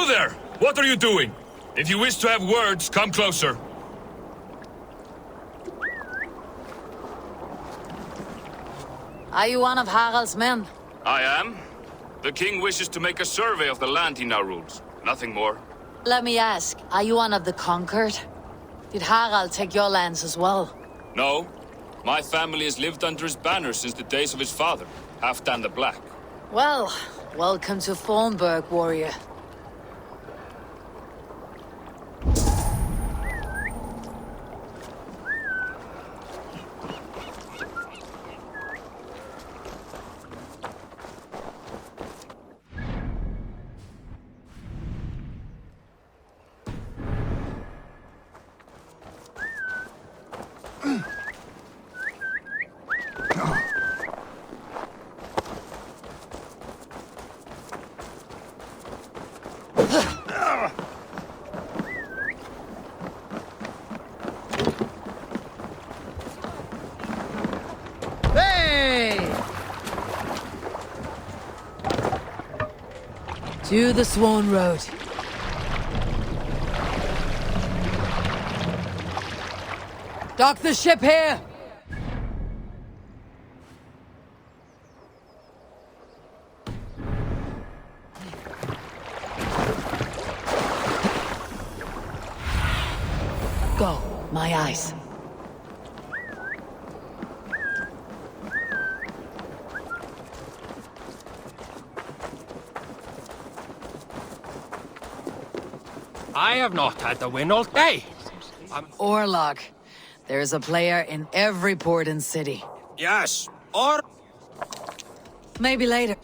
You there! What are you doing? If you wish to have words, come closer. Are you one of Harald's men? I am. The king wishes to make a survey of the land he now rules. Nothing more. Let me ask, are you one of the conquered? Did Harald take your lands as well? No. My family has lived under his banner since the days of his father, Halfdan the Black. Well, welcome to Thornburg, warrior. To the Swan Road. Dock the ship here! Go, my eyes. I have not had the win all day. Orlog. There's a player in every port and city. Yes, or... Maybe later.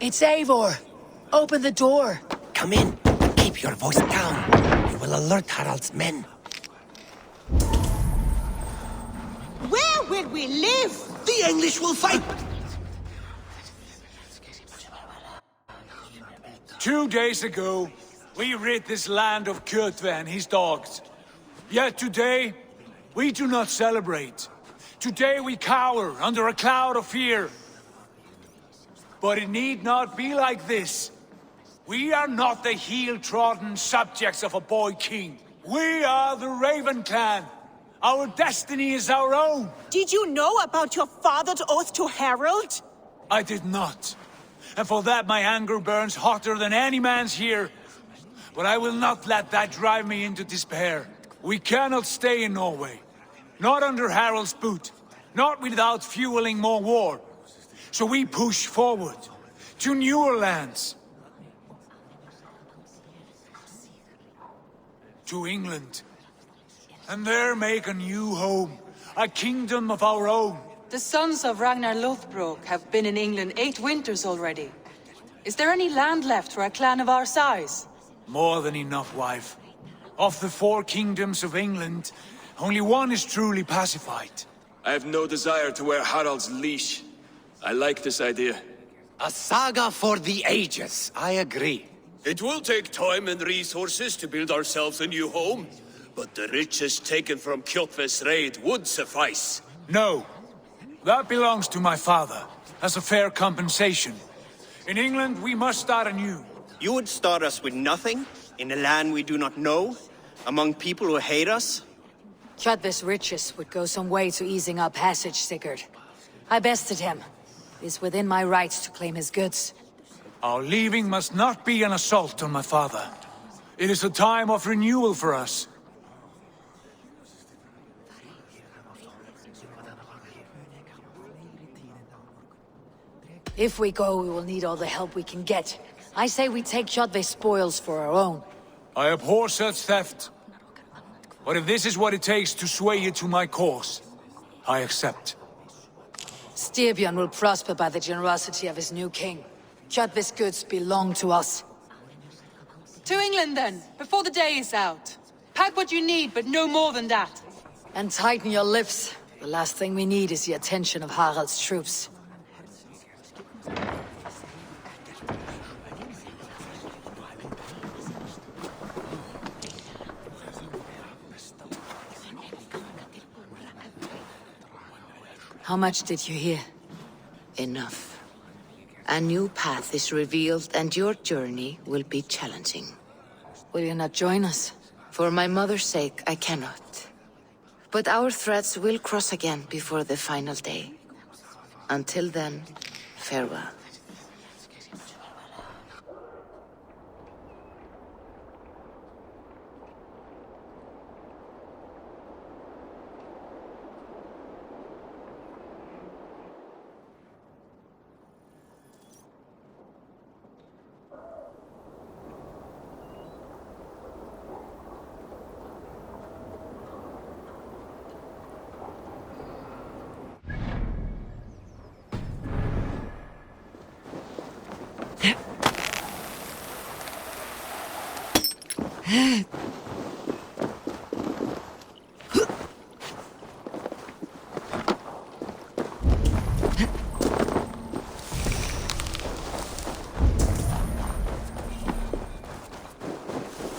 It's Eivor. Open the door. Come in. Keep your voice down. You will alert Harald's men. Where will we live? The English will fight! 2 days ago, we rid this land of Kjotve and his dogs. Yet today, we do not celebrate. Today we cower under a cloud of fear. But it need not be like this. We are not the heel-trodden subjects of a boy king. We are the Raven clan. Our destiny is our own. Did you know about your father's oath to Harald? I did not. And for that my anger burns hotter than any man's here. But I will not let that drive me into despair. We cannot stay in Norway. Not under Harald's boot. Not without fueling more war. So we push forward. To newer lands. To England. And there make a new home. A kingdom of our own. The sons of Ragnar Lothbrok have been in England 8 winters already. Is there any land left for a clan of our size? More than enough, wife. Of the 4 kingdoms of England, only one is truly pacified. I have no desire to wear Harald's leash. I like this idea. A saga for the ages, I agree. It will take time and resources to build ourselves a new home, but the riches taken from Kjotve's raid would suffice. No. That belongs to my father, as a fair compensation. In England, we must start anew. You would start us with nothing? In a land we do not know? Among people who hate us? Kjotve's riches would go some way to easing our passage, Sigurd. I bested him. It is within my rights to claim his goods. Our leaving must not be an assault on my father. It is a time of renewal for us. If we go, we will need all the help we can get. I say we take Kjotve's spoils for our own. I abhor such theft. But if this is what it takes to sway you to my cause, I accept. Styrbjörn will prosper by the generosity of his new king. Kjotve's goods belong to us. To England then, before the day is out. Pack what you need, but no more than that. And tighten your lips. The last thing we need is the attention of Harald's troops. How much did you hear? Enough. A new path is revealed and your journey will be challenging. Will you not join us? For my mother's sake, I cannot. But our threads will cross again before the final day. Until then, farewell.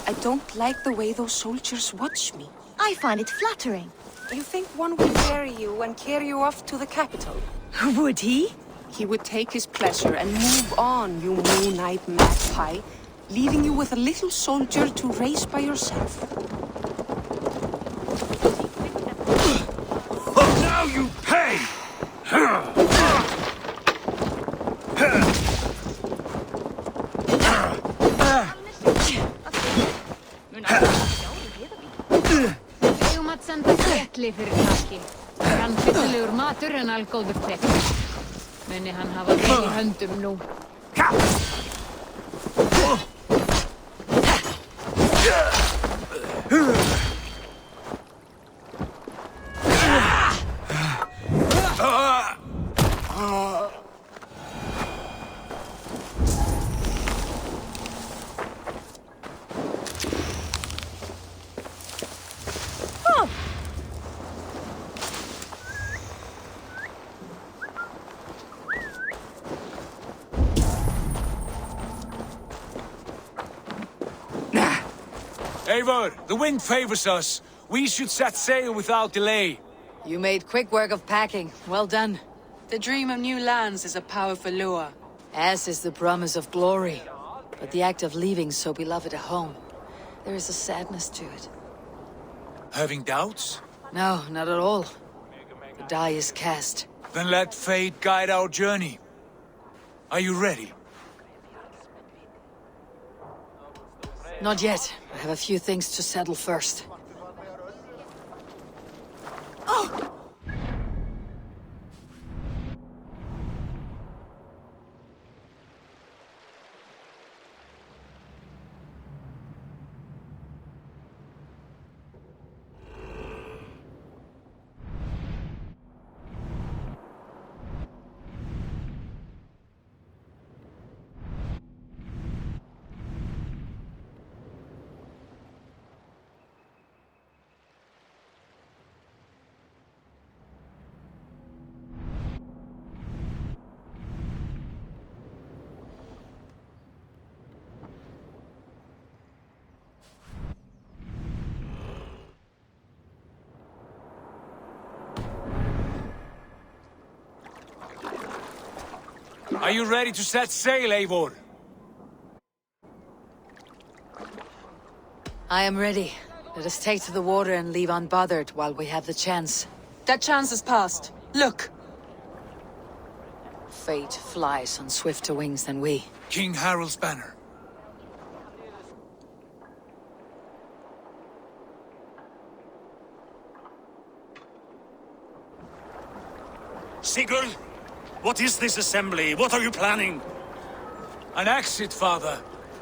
I don't like the way those soldiers watch me. I find it flattering. You think one would bury you and carry you off to the capital? Would he? He would take his pleasure and move on, you moon-eyed magpie, leaving you with a little soldier to raise by yourself. Now you pay! Eigum að senda kretli fyrir krakki. Hann fyllilegur matur en algóður kretli. Muni hann hafa vel í höndum nú. Eivor, the wind favors us. We should set sail without delay. You made quick work of packing. Well done. The dream of new lands is a powerful lure. As is the promise of glory. But the act of leaving so beloved a home, there is a sadness to it. Having doubts? No, not at all. The die is cast. Then let fate guide our journey. Are you ready? Not yet. I have a few things to settle first. Are you ready to set sail, Eivor? I am ready. Let us take to the water and leave unbothered while we have the chance. That chance is past. Look! Fate flies on swifter wings than we. King Harald's banner. Sigurd, what is this assembly? What are you planning? An exit, father.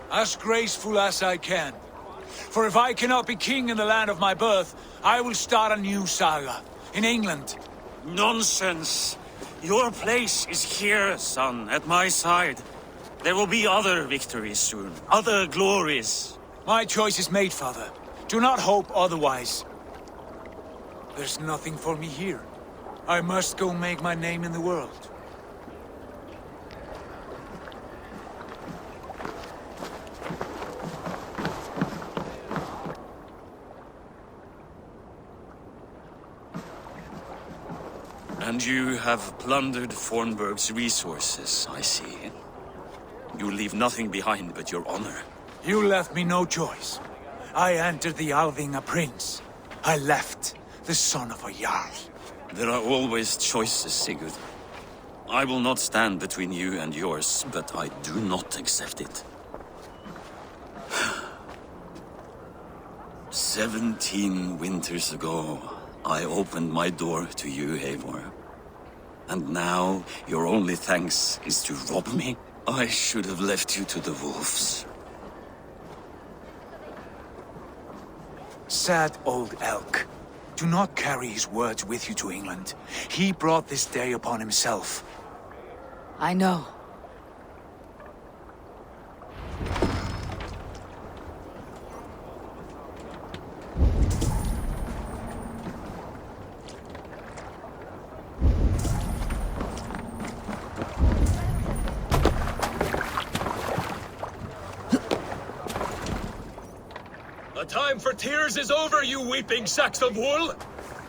As graceful as I can. For if I cannot be king in the land of my birth, I will start a new saga. In England. Nonsense. Your place is here, son, at my side. There will be other victories soon. Other glories. My choice is made, father. Do not hope otherwise. There's nothing for me here. I must go make my name in the world. And you have plundered Fornburg's resources, I see. You leave nothing behind but your honor. You left me no choice. I entered the Alving a prince. I left the son of a Jarl. There are always choices, Sigurd. I will not stand between you and yours, but I do not accept it. 17 winters ago, I opened my door to you, Eivor. And now, your only thanks is to rob me? I should have left you to the wolves. Sad old elk. Do not carry his words with you to England. He brought this day upon himself. I know. The time for tears is over, you weeping sacks of wool!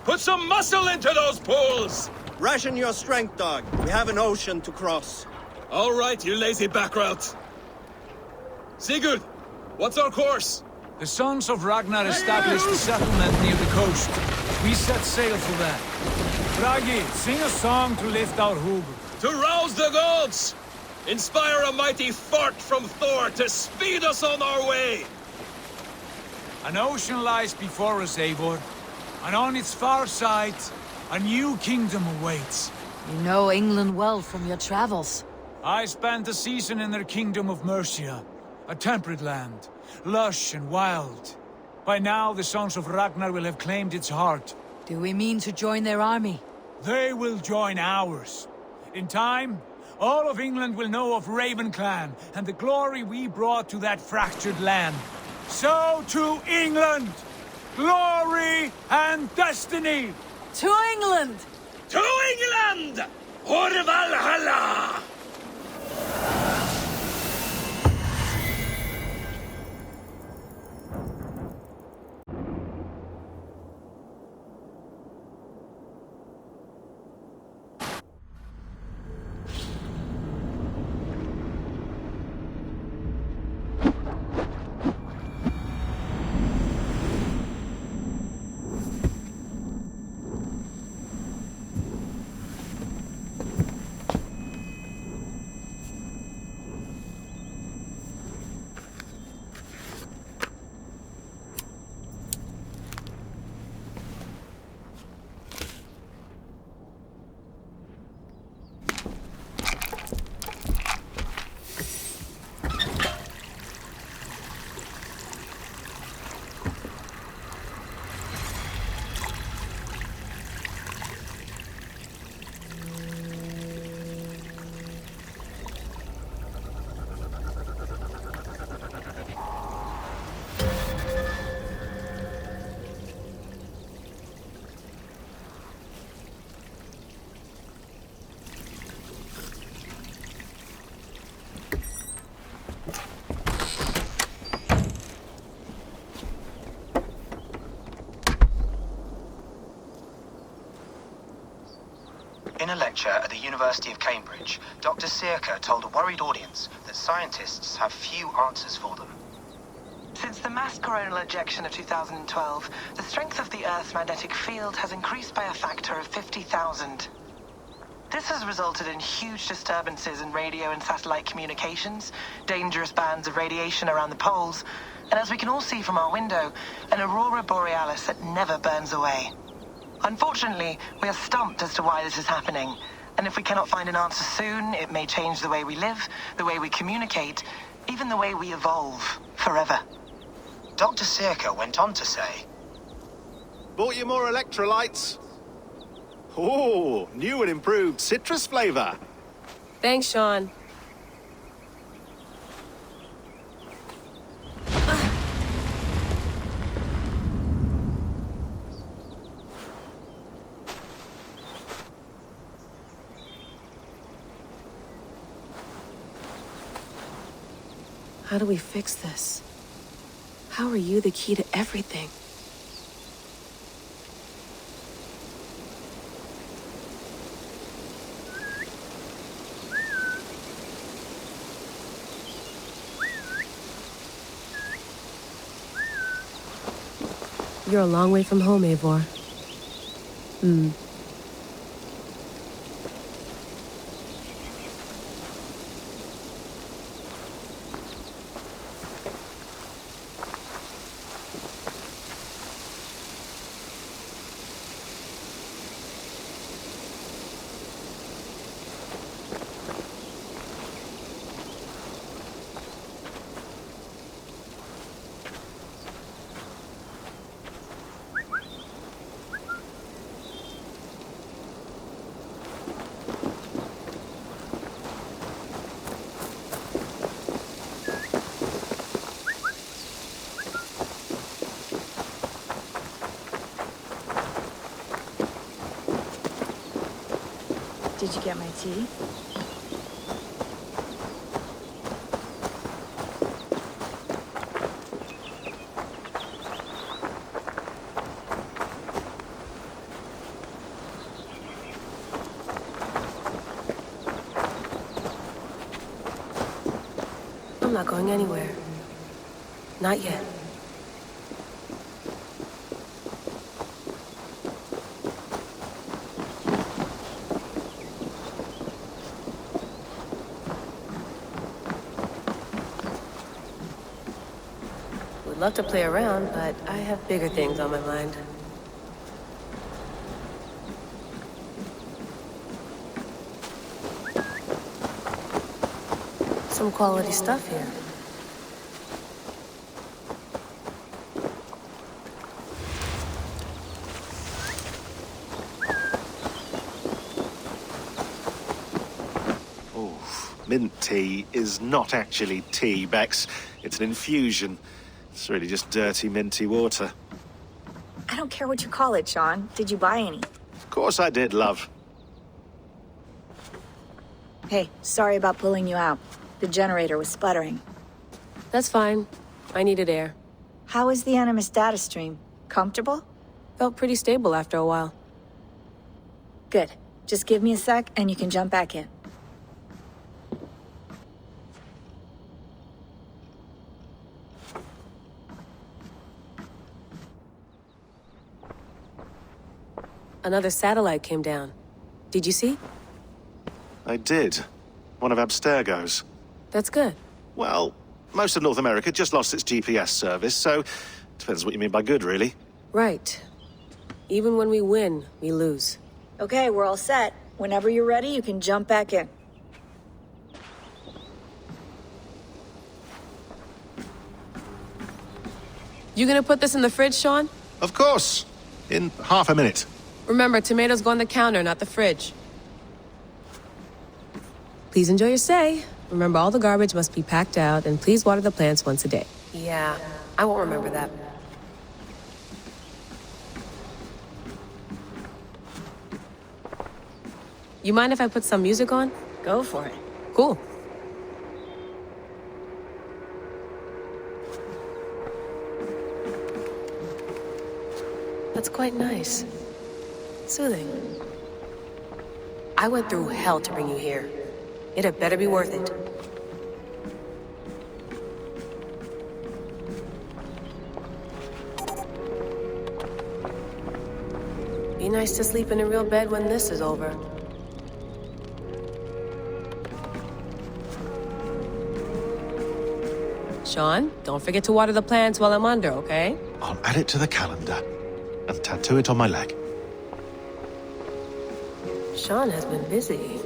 Put some muscle into those pulls! Ration your strength, dog. We have an ocean to cross. All right, you lazy backrout. Sigurd, what's our course? The sons of Ragnar established a settlement near the coast. We set sail for that. Bragi, sing a song to lift our hoover. To rouse the gods! Inspire a mighty fart from Thor to speed us on our way! An ocean lies before us, Eivor. And on its far side, a new kingdom awaits. You know England well from your travels. I spent a season in their kingdom of Mercia. A temperate land, lush and wild. By now, the sons of Ragnar will have claimed its heart. Do we mean to join their army? They will join ours. In time, all of England will know of Ravenclan and the glory we brought to that fractured land. So to England! Glory and destiny! To England! To England! Or Valhalla! In a lecture at the University of Cambridge, Dr. Sirka told a worried audience that scientists have few answers for them. Since the mass coronal ejection of 2012, the strength of the Earth's magnetic field has increased by a factor of 50,000. This has resulted in huge disturbances in radio and satellite communications, dangerous bands of radiation around the poles, and as we can all see from our window, an aurora borealis that never burns away. Unfortunately, we are stumped as to why this is happening, and if we cannot find an answer soon, it may change the way we live, the way we communicate, even the way we evolve, forever. Dr. Sirka went on to say, "Bought you more electrolytes? Oh, new and improved citrus flavor." Thanks, Sean. How do we fix this? How are you the key to everything? You're a long way from home, Eivor. Did you get my tea? I'm not going anywhere. Not yet. Would love to play around, but I have bigger things on my mind. Some quality stuff here. Mint tea is not actually tea, Bex. It's an infusion. It's really just dirty, minty water. I don't care what you call it, Sean. Did you buy any? Of course I did, love. Hey, sorry about pulling you out. The generator was sputtering. That's fine. I needed air. How is the Animus data stream? Comfortable? Felt pretty stable after a while. Good. Just give me a sec and you can jump back in. Another satellite came down. Did you see? I did. One of Abstergo's. That's good. Well, most of North America just lost its GPS service, so depends what you mean by good, really. Right. Even when we win, we lose. Okay, we're all set. Whenever you're ready, you can jump back in. You gonna put this in the fridge, Sean? Of course. In half a minute. Remember, tomatoes go on the counter, not the fridge. Please enjoy your stay. Remember, all the garbage must be packed out, and please water the plants once a day. Yeah, I won't remember that. You mind if I put some music on? Go for it. Cool. That's quite nice. Soothing. I went through hell to bring you here. It had better be worth it. Be nice to sleep in a real bed when this is over. Sean, don't forget to water the plants while I'm under, okay? I'll add it to the calendar and tattoo it on my leg. Sean has been busy.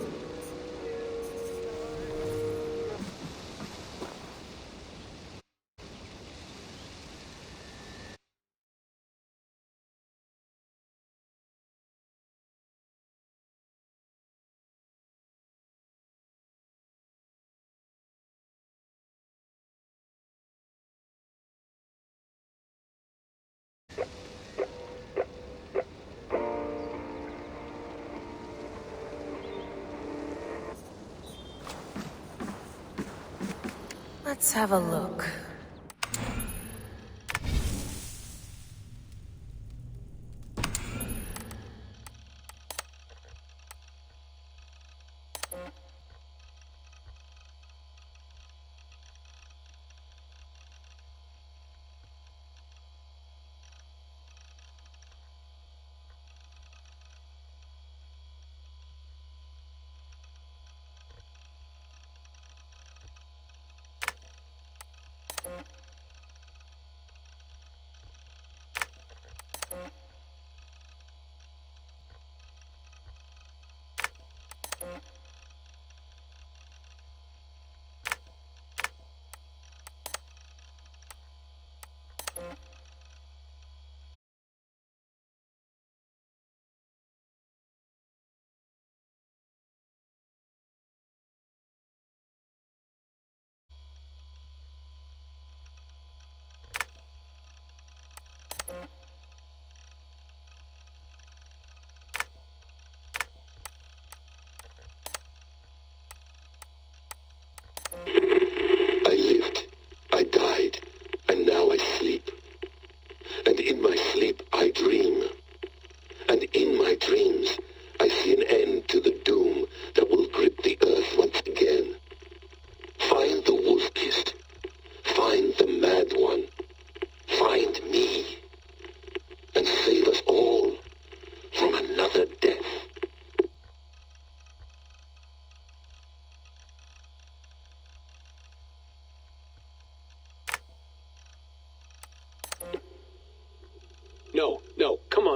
Let's have a look.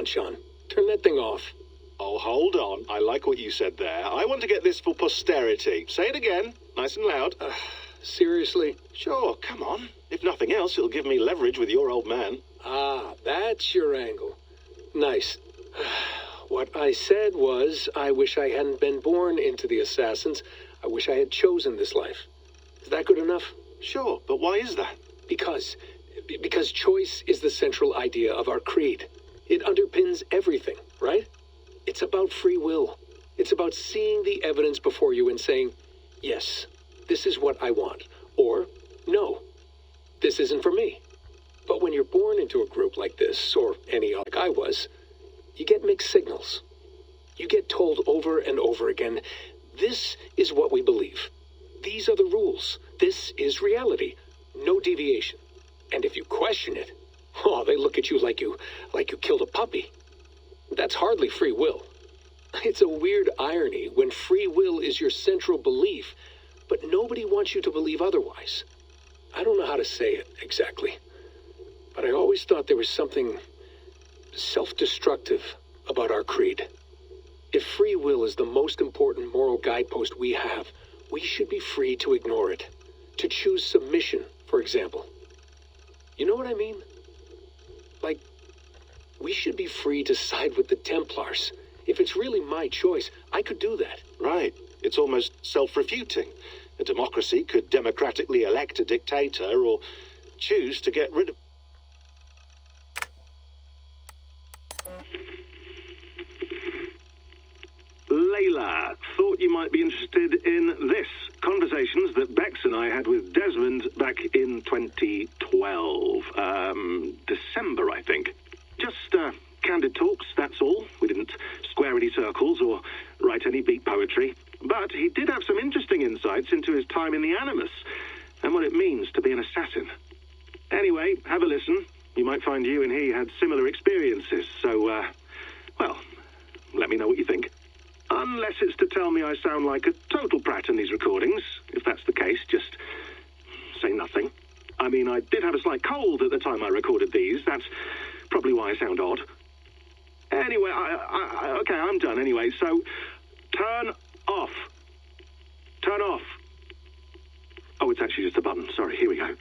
on, Sean. Turn that thing off. Oh, hold on. I like what you said there. I want to get this for posterity. Say it again, nice and loud. Seriously? Sure, come on. If nothing else, it'll give me leverage with your old man. Ah, that's your angle. Nice. What I said was, I wish I hadn't been born into the Assassins. I wish I had chosen this life. Is that good enough? Sure, but why is that? Because choice is the central idea of our creed. It underpins everything, right? It's about free will. It's about seeing the evidence before you and saying, yes, this is what I want. Or, no, this isn't for me. But when you're born into a group like this, or any like I was, you get mixed signals. You get told over and over again, this is what we believe. These are the rules. This is reality. No deviation. And if you question it, oh, they look at you like you killed a puppy. That's hardly free will. It's a weird irony when free will is your central belief, but nobody wants you to believe otherwise. I don't know how to say it exactly, but I always thought there was something self-destructive about our creed. If free will is the most important moral guidepost we have, we should be free to ignore it. To choose submission, for example. You know what I mean? Like, we should be free to side with the Templars. If it's really my choice, I could do that. Right. It's almost self-refuting. A democracy could democratically elect a dictator or choose to get rid of... Layla, thought you might be interested in this. Conversations that Bex and I had with Desmond back in 2012. December, I think. Just candid talks, that's all. We didn't square any circles or write any beat poetry. But he did have some interesting insights into his time in the Animus and what it means to be an assassin. Anyway, have a listen. You might find you and he had similar experiences. So, well, let me know what you think. Unless it's to tell me I sound like a total prat in these recordings. If that's the case, just say nothing. I mean, I did have a slight cold at the time I recorded these. That's probably why I sound odd. Anyway, okay, I'm done anyway. So, turn off. Turn off. Oh, it's actually just a button. Sorry, here we go.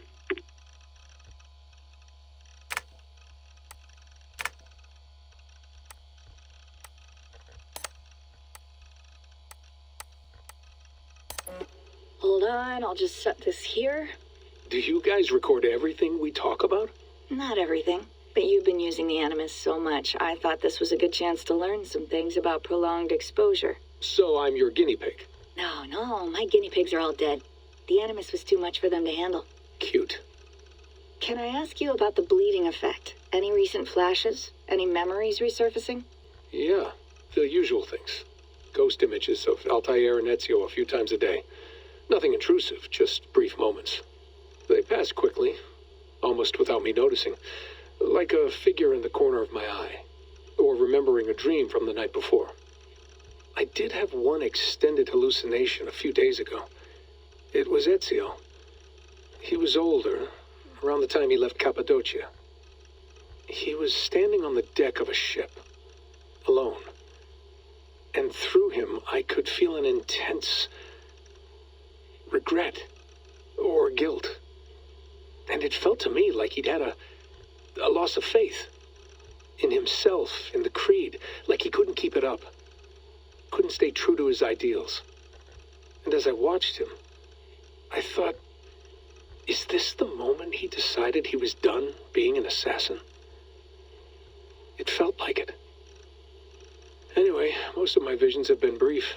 Hold on, I'll just set this here. Do you guys record everything we talk about? Not everything, but you've been using the Animus so much, I thought this was a good chance to learn some things about prolonged exposure. So I'm your guinea pig? No, my guinea pigs are all dead. The Animus was too much for them to handle. Cute. Can I ask you about the bleeding effect? Any recent flashes? Any memories resurfacing? Yeah, the usual things. Ghost images of Altair and Ezio a few times a day. Nothing intrusive, just brief moments. They pass quickly, almost without me noticing. Like a figure in the corner of my eye. Or remembering a dream from the night before. I did have one extended hallucination a few days ago. It was Ezio. He was older, around the time he left Cappadocia. He was standing on the deck of a ship, alone. And through him, I could feel an intense regret or guilt. And it felt to me like he'd had a loss of faith in himself, in the creed, like he couldn't keep it up, couldn't stay true to his ideals. And as I watched him, I thought, is this the moment he decided he was done being an assassin? It felt like it. Anyway, most of my visions have been brief,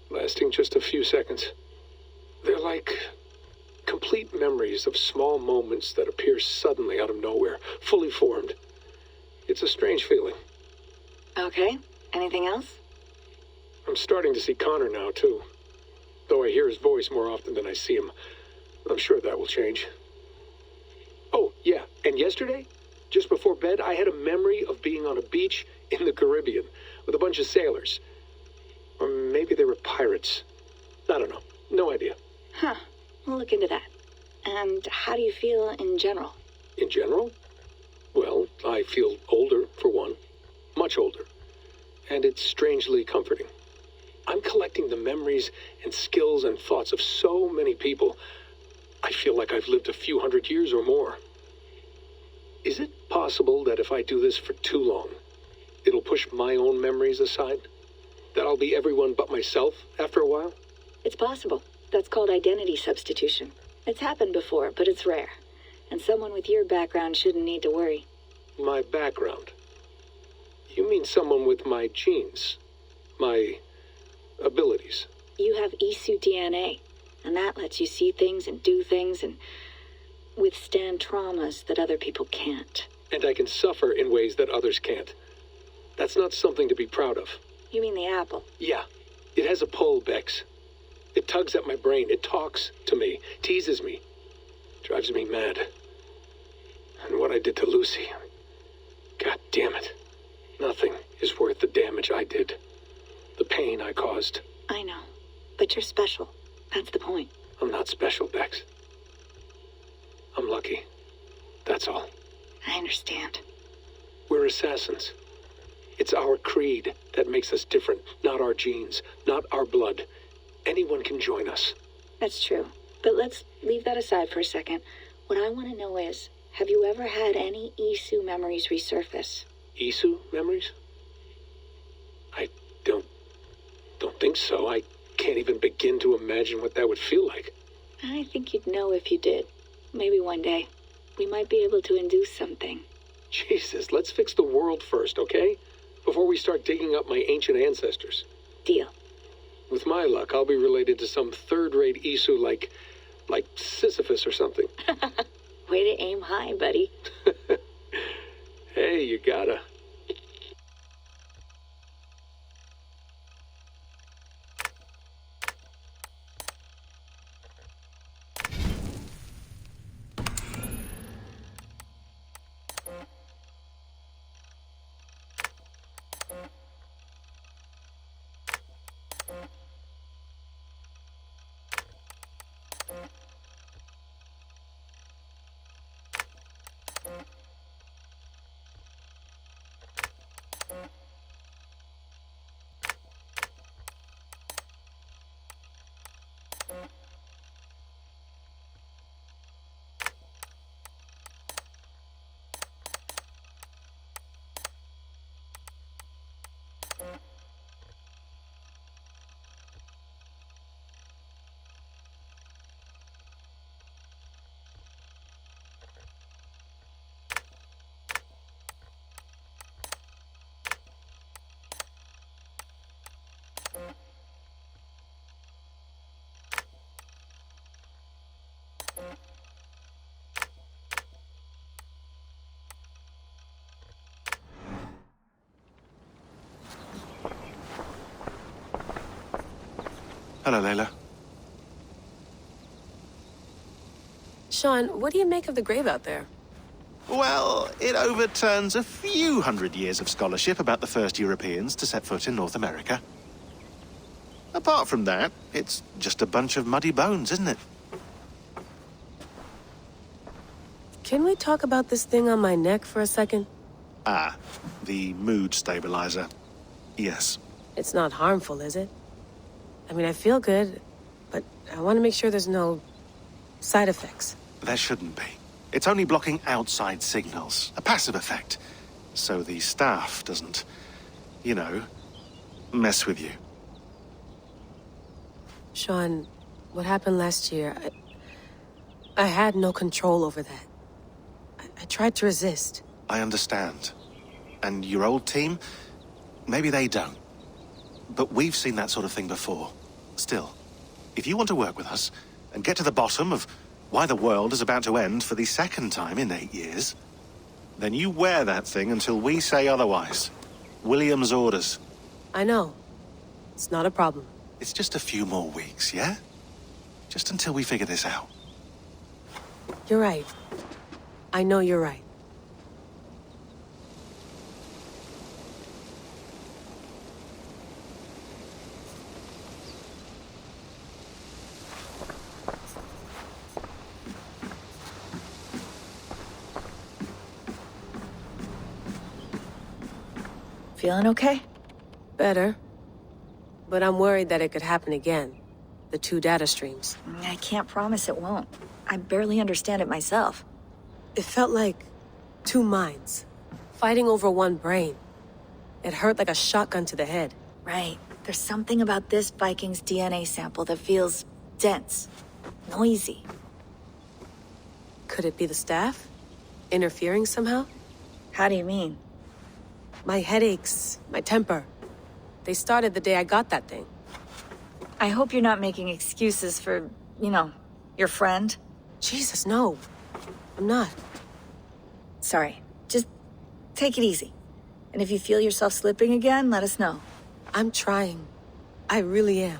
lasting just a few seconds. They're like complete memories of small moments that appear suddenly out of nowhere, fully formed. It's a strange feeling. Okay, anything else? I'm starting to see Connor now, too. Though I hear his voice more often than I see him. I'm sure that will change. Oh, yeah, and yesterday, just before bed, I had a memory of being on a beach in the Caribbean with a bunch of sailors. Or maybe they were pirates. I don't know. No idea. Huh. We'll look into that. And how do you feel in general? In general? Well, I feel older, for one. much older. And it's strangely comforting. I'm collecting the memories and skills and thoughts of so many people. I feel like I've lived a few hundred years or more. Is it possible that if I do this for too long, it'll push my own memories aside? That I'll be everyone but myself after a while? It's possible. That's called identity substitution. It's happened before, but it's rare. And someone with your background shouldn't need to worry. My background? You mean someone with my genes? My abilities? You have Isu DNA, and that lets you see things and do things and withstand traumas that other people can't. And I can suffer in ways that others can't. That's not something to be proud of. You mean the apple? Yeah. It has a pull, Bex. It tugs at my brain. It talks to me. Teases me. Drives me mad. And what I did to Lucy... God damn it. Nothing is worth the damage I did. The pain I caused. I know. But you're special. That's the point. I'm not special, Bex. I'm lucky. That's all. I understand. We're assassins. It's our creed that makes us different, not our genes, not our blood. Anyone can join us. That's true. But let's leave that aside for a second. What I want to know is, have you ever had any Isu memories resurface? Isu memories? I don't think so. I can't even begin to imagine what that would feel like. I think you'd know if you did. Maybe one day. We might be able to induce something. Jesus, let's fix the world first, okay? Before we start digging up my ancient ancestors. Deal. With my luck, I'll be related to some third-rate Isu like Sisyphus or something. Way to aim high, buddy. Hey, you gotta. Hello, Layla. Sean, what do you make of the grave out there? Well, it overturns a few hundred years of scholarship about the first Europeans to set foot in North America. Apart from that, it's just a bunch of muddy bones, isn't it? Can we talk about this thing on my neck for a second? Ah, the mood stabilizer. Yes. It's not harmful, is it? I mean, I feel good, but I want to make sure there's no side effects. There shouldn't be. It's only blocking outside signals, a passive effect. So the staff doesn't, you know, mess with you. Sean, what happened last year, I had no control over that. I tried to resist. I understand. And your old team, maybe they don't. But we've seen that sort of thing before. Still, if you want to work with us and get to the bottom of why the world is about to end for the second time in 8 years, then you wear that thing until we say otherwise. William's orders. I know. It's not a problem. It's just a few more weeks, yeah? Just until we figure this out. You're right. I know you're right. Feeling okay? Better. But I'm worried that it could happen again. The 2 data streams. I can't promise it won't. I barely understand it myself. It felt like 2 minds, fighting over 1 brain. It hurt like a shotgun to the head. Right. There's something about this Viking's DNA sample that feels dense, noisy. Could it be the staff? Interfering somehow? How do you mean? My headaches, my temper. They started the day I got that thing. I hope you're not making excuses for, you know, your friend. Jesus, no. I'm not. Sorry. Just take it easy. And if you feel yourself slipping again, let us know. I'm trying. I really am.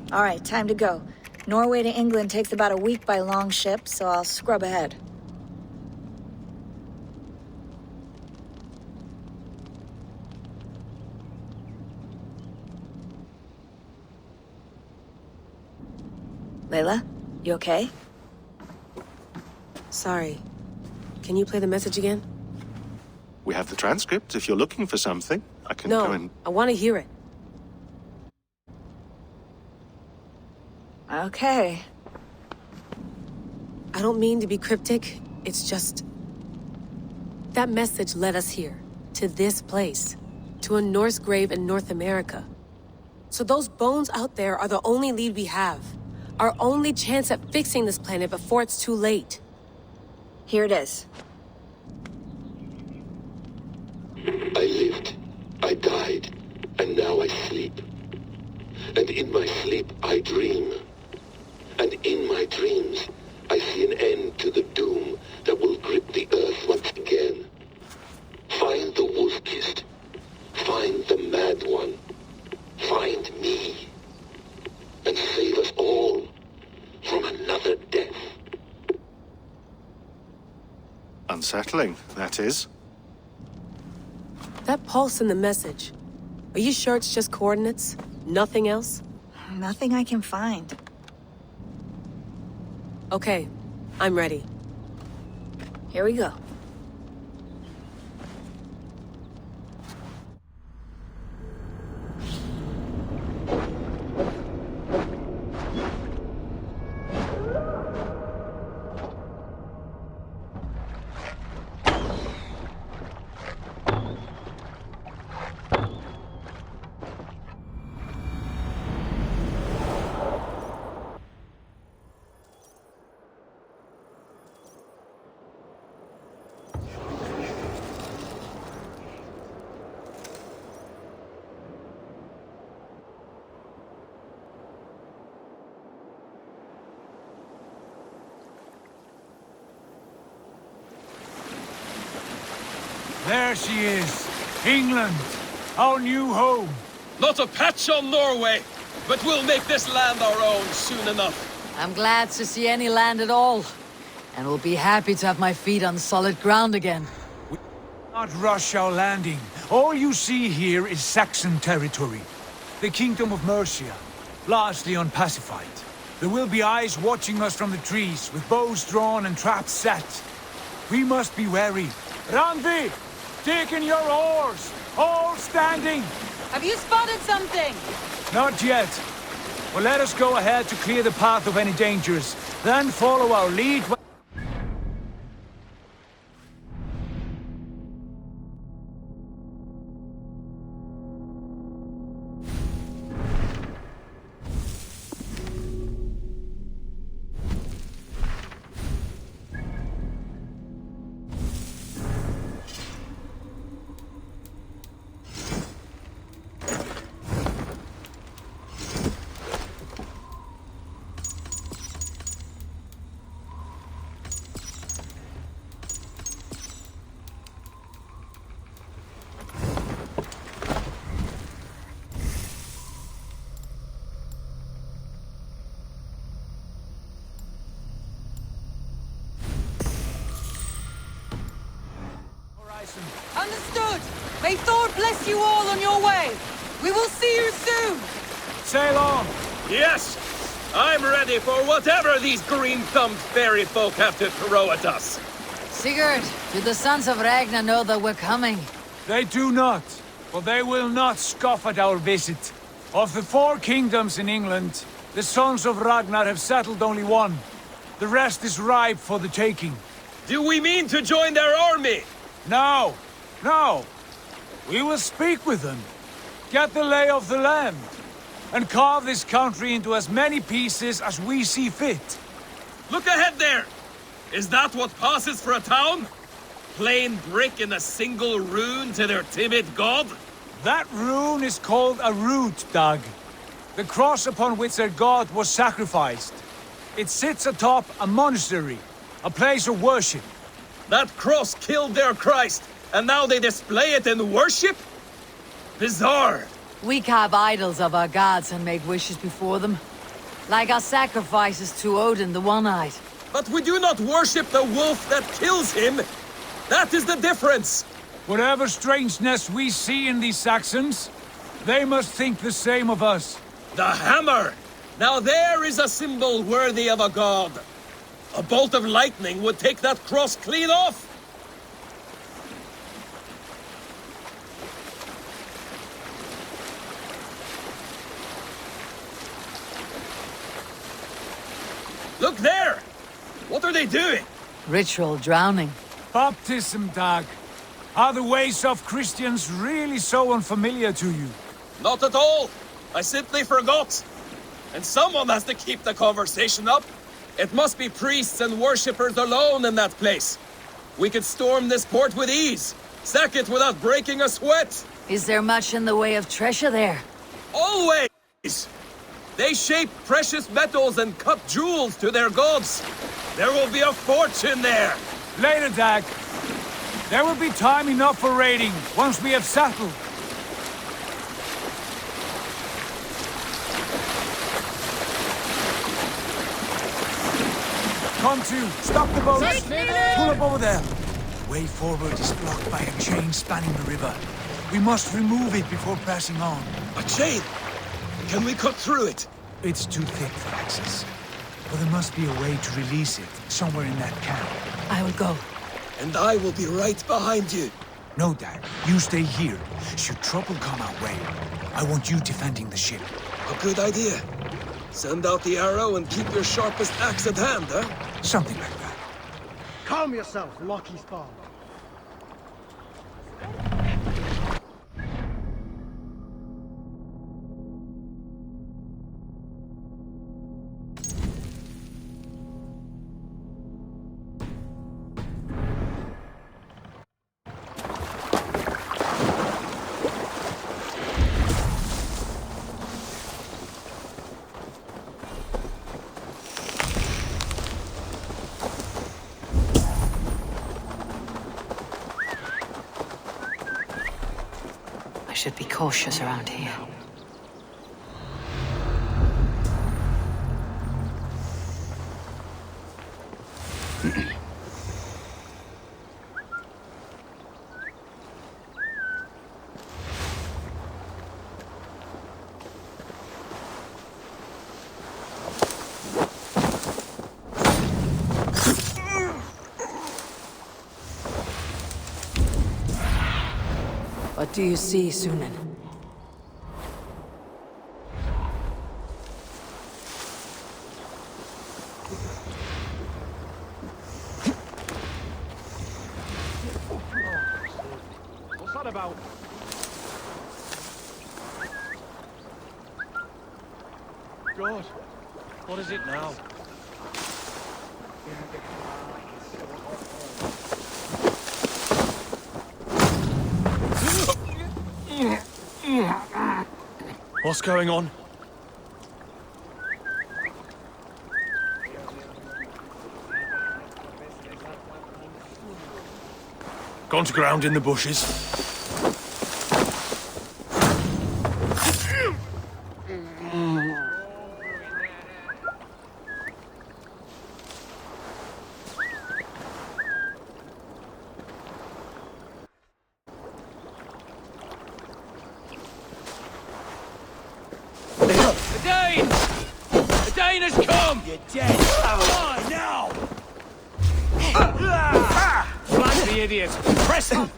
All right, time to go. Norway to England takes about a week by long ship, so I'll scrub ahead. Layla, you okay? Sorry. Can you play the message again? We have the transcript. If you're looking for something, I can go and... No, I want to hear it. Okay. I don't mean to be cryptic. It's just... that message led us here. To this place. To a Norse grave in North America. So those bones out there are the only lead we have. Our only chance at fixing this planet before it's too late. Here it is. I lived, I died, and now I sleep. And in my sleep I dream. And in my dreams, I see an end to the doom that will grip the earth once again. Find the wolf-kissed. Find the mad one. Find me. And save us all from another death. Unsettling, that is. That pulse in the message. Are you sure it's just coordinates? Nothing else? Nothing I can find. Okay, I'm ready. Here we go. There she is. England. Our new home. Not a patch on Norway, but we'll make this land our own soon enough. I'm glad to see any land at all. And will be happy to have my feet on solid ground again. We will not rush our landing. All you see here is Saxon territory. The Kingdom of Mercia. Largely unpacified. There will be eyes watching us from the trees, with bows drawn and traps set. We must be wary. Randvi! Take in your oars! All standing! Have you spotted something? Not yet. But let us go ahead to clear the path of any dangers. Then follow our lead. Understood. May Thor bless you all on your way. We will see you soon. Sail on. Yes! I'm ready for whatever these green-thumbed fairy folk have to throw at us. Sigurd, do the sons of Ragnar know that we're coming? They do not, but they will not scoff at our visit. Of the 4 kingdoms in England, the sons of Ragnar have settled only one. The rest is ripe for the taking. Do we mean to join their army? No, no. We will speak with them, get the lay of the land, and carve this country into as many pieces as we see fit. Look ahead there! Is that what passes for a town? Plain brick in a single rune to their timid god? That rune is called a root, Dag. The cross upon which their god was sacrificed. It sits atop a monastery, a place of worship. That cross killed their Christ, and now they display it in worship? Bizarre. We carve idols of our gods and make wishes before them. Like our sacrifices to Odin the One-Eyed. But we do not worship the wolf that kills him. That is the difference. Whatever strangeness we see in these Saxons, they must think the same of us. The hammer! Now there is a symbol worthy of a god. A bolt of lightning would take that cross clean off. Look there! What are they doing? Ritual drowning. Baptism, Dag. Are the ways of Christians really so unfamiliar to you? Not at all. I simply forgot. And someone has to keep the conversation up. It must be priests and worshippers alone in that place. We could storm this port with ease. Sack it without breaking a sweat. Is there much in the way of treasure there? Always! They shape precious metals and cut jewels to their gods. There will be a fortune there. Later, Dag. There will be time enough for raiding once we have settled. Come to. Stop the boat. Pull up over there. The way forward is blocked by a chain spanning the river. We must remove it before passing on. A chain? Can we cut through it? It's too thick for access. But there must be a way to release it, somewhere in that camp. I will go. And I will be right behind you. No, Dad. You stay here. Should trouble come our way, I want you defending the ship. A good idea. Send out the arrow and keep your sharpest axe at hand, huh? Something like that. Calm yourself, Loki's Spawn. Should be cautious around here. What do you see, Sunan? What's that about? God, what is it now? What's going on? Gone to ground in the bushes. chain has come! You're dead. Die now! Flank the idiot! Press him!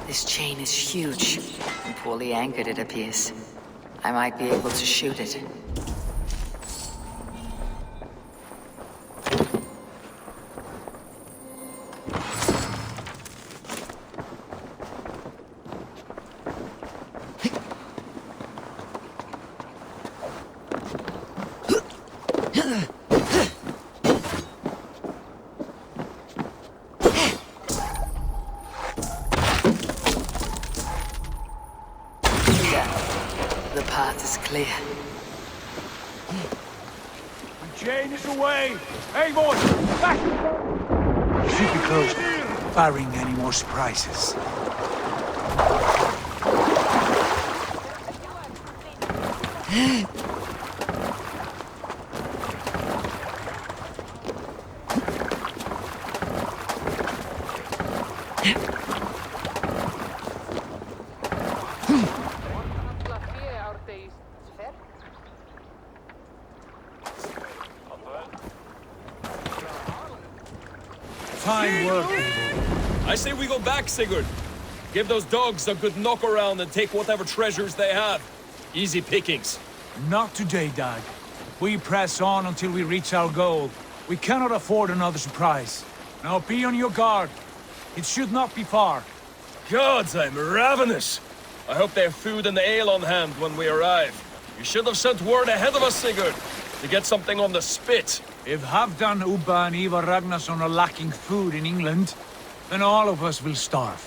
This chain is huge, and poorly anchored it appears. I might be able to shoot it. The path is clear. The chain is away! Hey, boy! Back! Should be close, barring any more surprises. Fine work, I say we go back, Sigurd. Give those dogs a good knock around and take whatever treasures they have. Easy pickings. Not today, Dag. We press on until we reach our goal. We cannot afford another surprise. Now be on your guard. It should not be far. Gods, I'm ravenous. I hope they have food and ale on hand when we arrive. You should have sent word ahead of us, Sigurd, to get something on the spit. If Halfdan, Ubba and Ivar Ragnarsson are lacking food in England, then all of us will starve.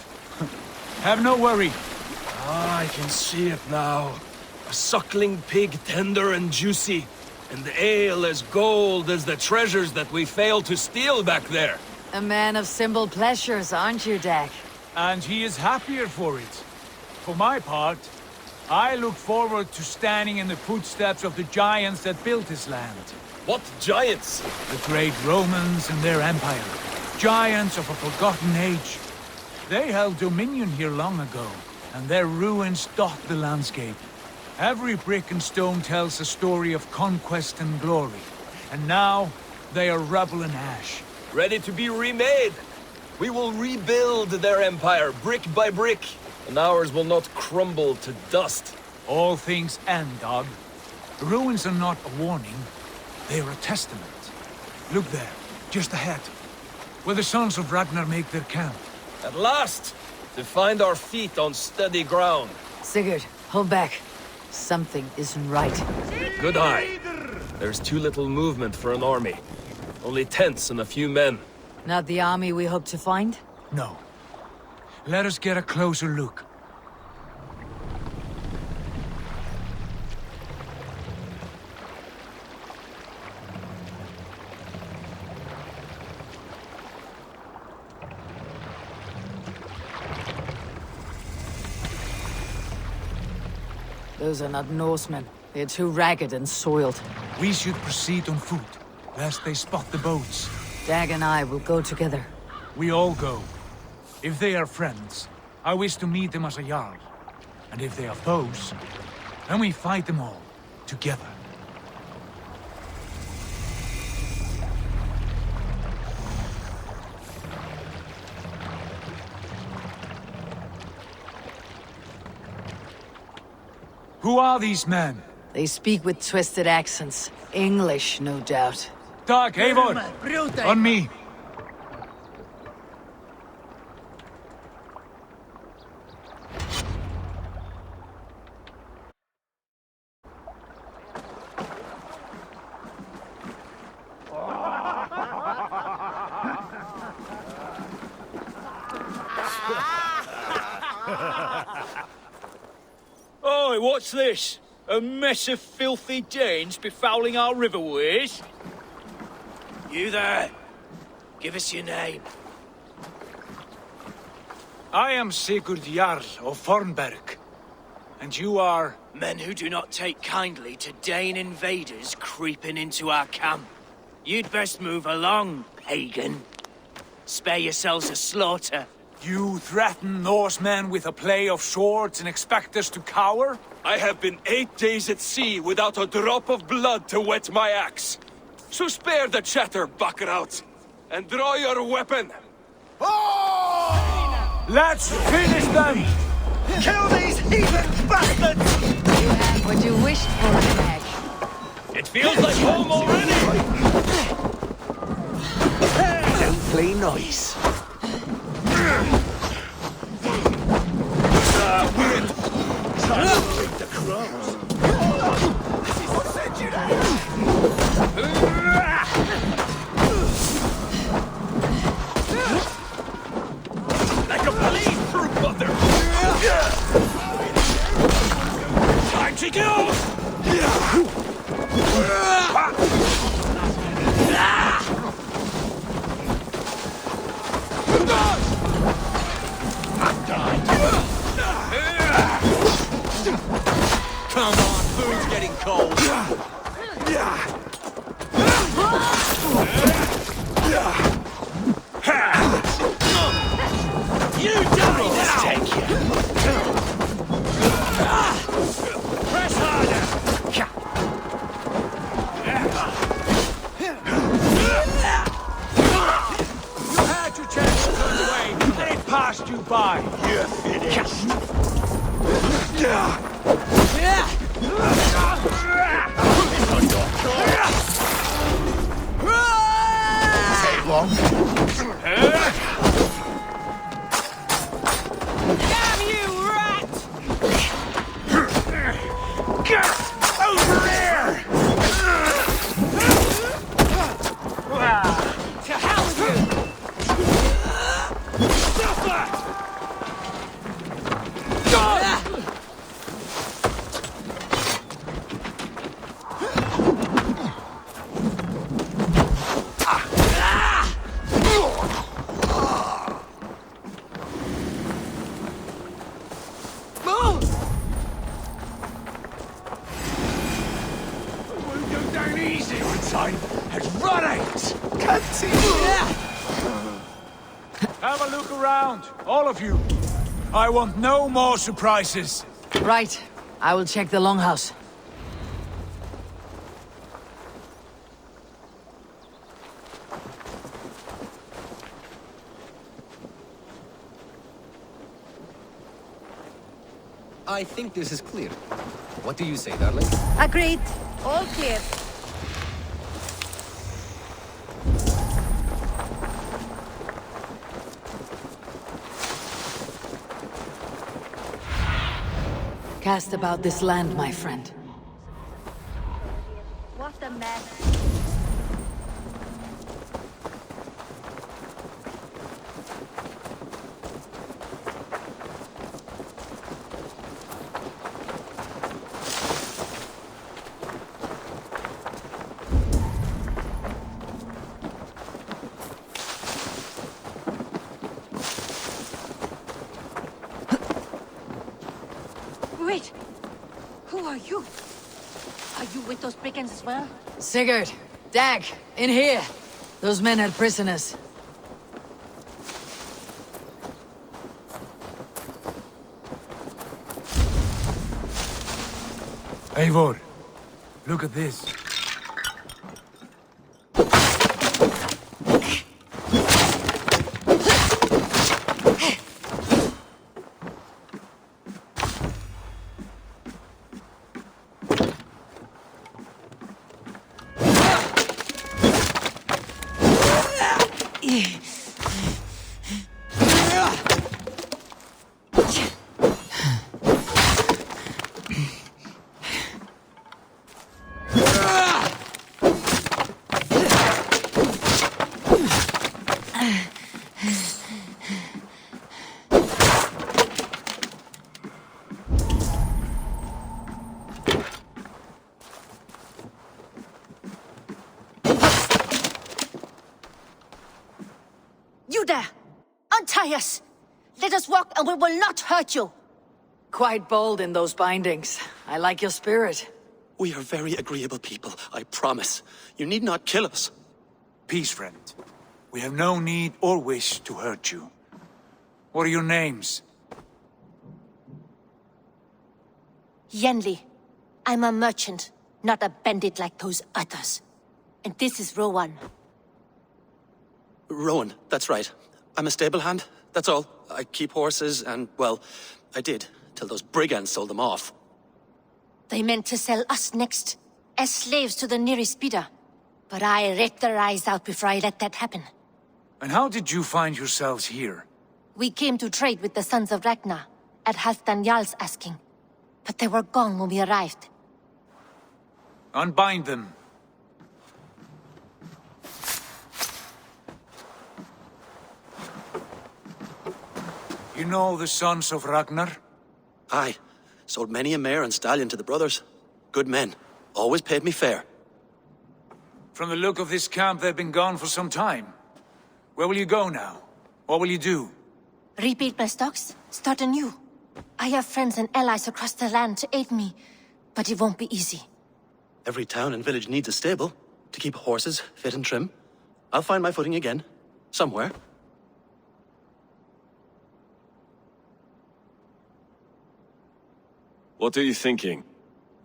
Have no worry. Ah, I can see it now. A suckling pig, tender and juicy. And the ale as gold as the treasures that we failed to steal back there. A man of simple pleasures, aren't you, Dag? And he is happier for it. For my part, I look forward to standing in the footsteps of the giants that built this land. What giants? The great Romans and their empire. Giants of a forgotten age. They held dominion here long ago, and their ruins dot the landscape. Every brick and stone tells a story of conquest and glory. And now, they are rubble and ash. Ready to be remade. We will rebuild their empire, brick by brick, and ours will not crumble to dust. All things end, Dog. The ruins are not a warning. They are a testament. Look there, just ahead, where the sons of Ragnar make their camp. At last! To find our feet on steady ground. Sigurd, hold back. Something isn't right. Good eye. There's too little movement for an army. Only tents and a few men. Not the army we hope to find? No. Let us get a closer look. Those are not Norsemen. They're too ragged and soiled. We should proceed on foot, lest they spot the boats. Dag and I will go together. We all go. If they are friends, I wish to meet them as a Jarl. And if they are foes, then we fight them all, together. Who are these men? They speak with twisted accents. English, no doubt. Dag, Eivor! On me! Oi, what's this? A mess of filthy Danes befouling our riverways? You there! Give us your name. I am Sigurd Jarl of Fornberg. And you are? Men who do not take kindly to Dane invaders creeping into our camp. You'd best move along, pagan. Spare yourselves a slaughter. You threaten Norsemen with a play of swords and expect us to cower? I have been 8 days at sea without a drop of blood to wet my axe. So spare the chatter, Buckerout, and draw your weapon. Let's finish them! Kill these heathen bastards! You have what you wished for, Meg. It feels like home already! Don't play noise. Wind! Trying to break the crows. I'll send you like a bleed through butter! Time to go! Come on, food's getting cold. You die now! Take you. Press harder! You had your chance to turn away, and it passed you by. You're finished. Take long. Damn you, rat! Over here! To hell with you! Stop that! Have a look around, all of you. I want no more surprises. Right. I will check the longhouse. I think this is clear. What do you say, darling? Agreed. All clear. Cast about this land, my friend. What a mess. Wait! Who are you? Are you with those brigands as well? Sigurd! Dag! In here! Those men had prisoners. Eivor, look at this. You there! Untie us! Let us walk and we will not hurt you! Quite bold in those bindings. I like your spirit. We are very agreeable people, I promise. You need not kill us. Peace, friend. We have no need or wish to hurt you. What are your names? Yenli. I'm a merchant, not a bandit like those others. And this is Rowan. Rowan, that's right. I'm a stable hand, that's all. I keep horses and, well, I did, till those brigands sold them off. They meant to sell us next, as slaves to the nearest bidder. But I ripped their eyes out before I let that happen. And how did you find yourselves here? We came to trade with the Sons of Ragnar, at Halfdan Jarl's asking. But they were gone when we arrived. Unbind them. You know the Sons of Ragnar? Aye. Sold many a mare and stallion to the brothers. Good men. Always paid me fair. From the look of this camp, they've been gone for some time. Where will you go now? What will you do? Rebuild my stocks, start anew. I have friends and allies across the land to aid me, but it won't be easy. Every town and village needs a stable to keep horses fit and trim. I'll find my footing again. Somewhere. What are you thinking?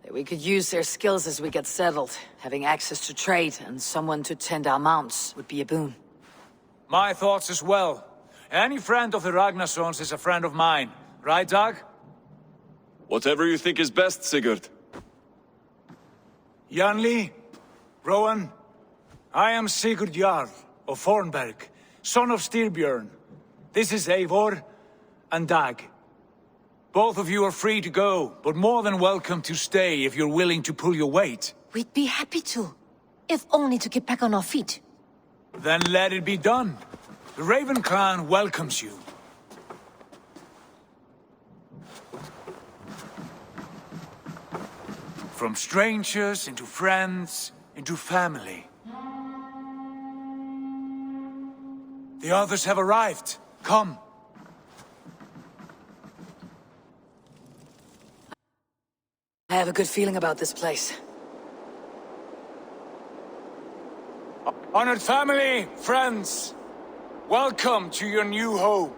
That we could use their skills as we get settled. Having access to trade and someone to tend our mounts would be a boon. My thoughts as well. Any friend of the Ragnarsons is a friend of mine. Right, Dag? Whatever you think is best, Sigurd. Janli, Rowan, I am Sigurd Jarl of Fornberg, son of Styrbjörn. This is Eivor and Dag. Both of you are free to go, but more than welcome to stay if you're willing to pull your weight. We'd be happy to, if only to get back on our feet. Then let it be done. The Raven clan welcomes you. From strangers into friends, into family. The others have arrived. Come. I have a good feeling about this place. Honored family, friends, welcome to your new home.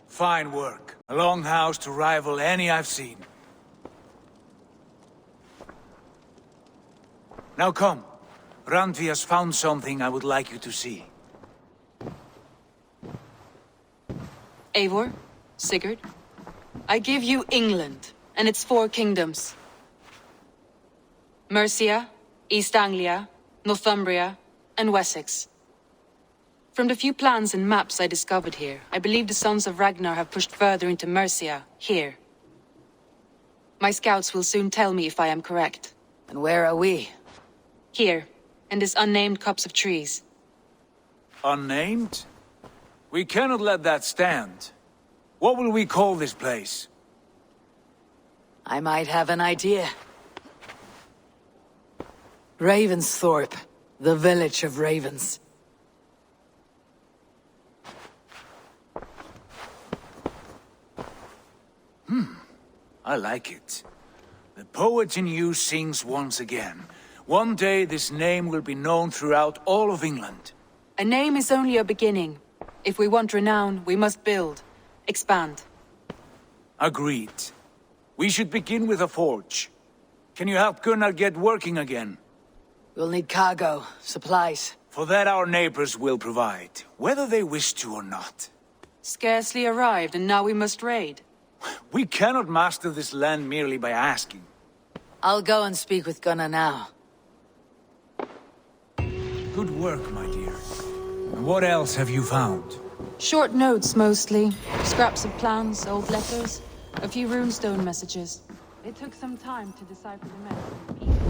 Fine work. A longhouse to rival any I've seen. Now come. Randvi has found something I would like you to see. Eivor, Sigurd, I give you England and its 4 kingdoms. Mercia, East Anglia, Northumbria, and Wessex. From the few plans and maps I discovered here, I believe the Sons of Ragnar have pushed further into Mercia, here. My scouts will soon tell me if I am correct. And where are we? Here, in this unnamed copse of trees. Unnamed? We cannot let that stand. What will we call this place? I might have an idea. Ravensthorpe, the village of ravens. I like it. The poet in you sings once again. One day this name will be known throughout all of England. A name is only a beginning. If we want renown, we must build. Expand. Agreed. We should begin with a forge. Can you help Gunnar get working again? We'll need cargo, supplies. For that our neighbors will provide, whether they wish to or not. Scarcely arrived, and now we must raid. We cannot master this land merely by asking. I'll go and speak with Gunnar now. Good work, my dear. And what else have you found? Short notes, mostly. Scraps of plans, old letters, a few runestone messages. It took some time to decipher the message.